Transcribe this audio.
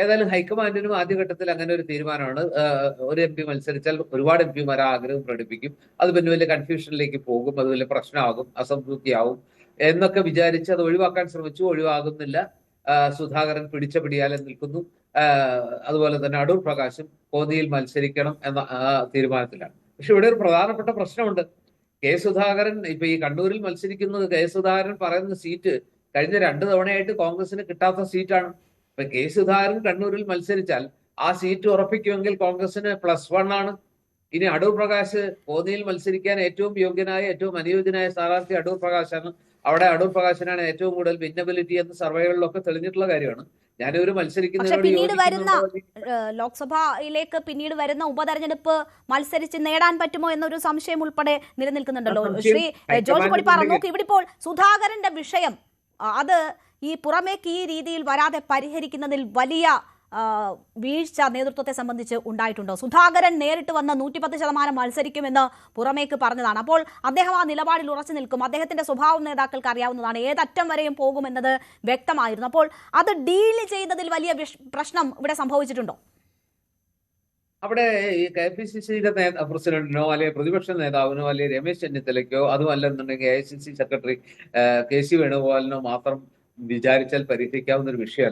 ഏതായാലും ഹൈക്കമാൻഡിനും ആദ്യഘട്ടത്തിൽ അങ്ങനെ ഒരു തീരുമാനമാണ്. ഒരു എം പി മത്സരിച്ചാൽ ഒരുപാട് എം പിമാർ ആ ആഗ്രഹം പ്രകടിപ്പിക്കും. അത് പിന്നെ വലിയ കൺഫ്യൂഷനിലേക്ക് പോകും, അത് വലിയ പ്രശ്നമാകും, അസംതൃപ്തിയാവും എന്നൊക്കെ വിചാരിച്ച് അത് ഒഴിവാക്കാൻ ശ്രമിച്ചു. ഒഴിവാകുന്നില്ല. സുധാകരൻ പിടിച്ച പിടിയാലെ നിൽക്കുന്നു. അതുപോലെ തന്നെ അടൂർ പ്രകാശും കോന്നിയിൽ മത്സരിക്കണം എന്ന തീരുമാനത്തിലാണ്. പക്ഷെ ഇവിടെ ഒരു പ്രധാനപ്പെട്ട പ്രശ്നമുണ്ട്. കെ സുധാകരൻ ഇപ്പൊ ഈ കണ്ണൂരിൽ മത്സരിക്കുന്നത്, കെ സുധാകരൻ പറയുന്ന സീറ്റ് കഴിഞ്ഞ 2 തവണയായിട്ട് കോൺഗ്രസിന് കിട്ടാത്ത സീറ്റാണ്. ഇപ്പൊ കെ സുധാകരൻ കണ്ണൂരിൽ മത്സരിച്ചാൽ ആ സീറ്റ് ഉറപ്പിക്കുമെങ്കിൽ കോൺഗ്രസിന് +1 ആണ്. ഇനി അടൂർ പ്രകാശ് കോന്നിയിൽ മത്സരിക്കാൻ ഏറ്റവും യോഗ്യനായ, ഏറ്റവും അനുയോജ്യനായ സ്ഥാനാർത്ഥി അടൂർ പ്രകാശാണ്. അവിടെ അടൂർ പ്രകാശിനാണ് ഏറ്റവും കൂടുതൽ വിന്നബിലിറ്റി എന്ന് സർവേകളിലൊക്കെ തെളിഞ്ഞിട്ടുള്ള കാര്യമാണ്. ഞാനിവർ പക്ഷെ മത്സരിക്കുന്നതിനോട് പിന്നീട് വരുന്ന യോജിക്കുന്നുണ്ടോ? ലോക്സഭയിലേക്ക് പിന്നീട് വരുന്ന ഉപതെരഞ്ഞെടുപ്പ് മത്സരിച്ച് നേടാൻ പറ്റുമോ എന്നൊരു സംശയം ഉൾപ്പെടെ നിലനിൽക്കുന്നുണ്ടല്ലോ. ശ്രീ ജോർജ് കൊടിപ്പാറ, നോക്ക് ഇവിടെ ഇപ്പോൾ സുധാകരന്റെ വിഷയം അത് ഈ പുറമേക്ക് ഈ രീതിയിൽ വരാതെ പരിഹരിക്കുന്നതിൽ വലിയ വീഴ്ച നേതൃത്വത്തെ സംബന്ധിച്ച് ഉണ്ടായിട്ടുണ്ടോ? സുധാകരൻ നേരിട്ട് വന്ന് 110% മത്സരിക്കുമെന്ന് പുറമേക്ക് പറഞ്ഞതാണ്. അപ്പോൾ അദ്ദേഹം ആ നിലപാടിൽ ഉറച്ചു നിൽക്കും. അദ്ദേഹത്തിന്റെ സ്വഭാവം നേതാക്കൾക്ക് അറിയാവുന്നതാണ്. ഏതറ്റം വരെയും പോകുമെന്നത് വ്യക്തമായിരുന്നു. അപ്പോൾ അത് ഡീൽ ചെയ്തതിൽ വലിയ പ്രശ്നം ഇവിടെ സംഭവിച്ചിട്ടുണ്ടോ? അവിടെ ഈ KPCC പ്രസിഡന്റിനോ അല്ലെങ്കിൽ പ്രതിപക്ഷ നേതാവിനോ അല്ലെങ്കിൽ രമേശ് ചെന്നിത്തലയ്ക്കോ, അതുമല്ലെന്നുണ്ടെങ്കിൽ AICC സെക്രട്ടറി KC വേണുഗോപാലിനോ മാത്രം വിചാരിച്ചാൽ പരിഹരിക്കാവുന്ന ഒരു വിഷയമല്ല.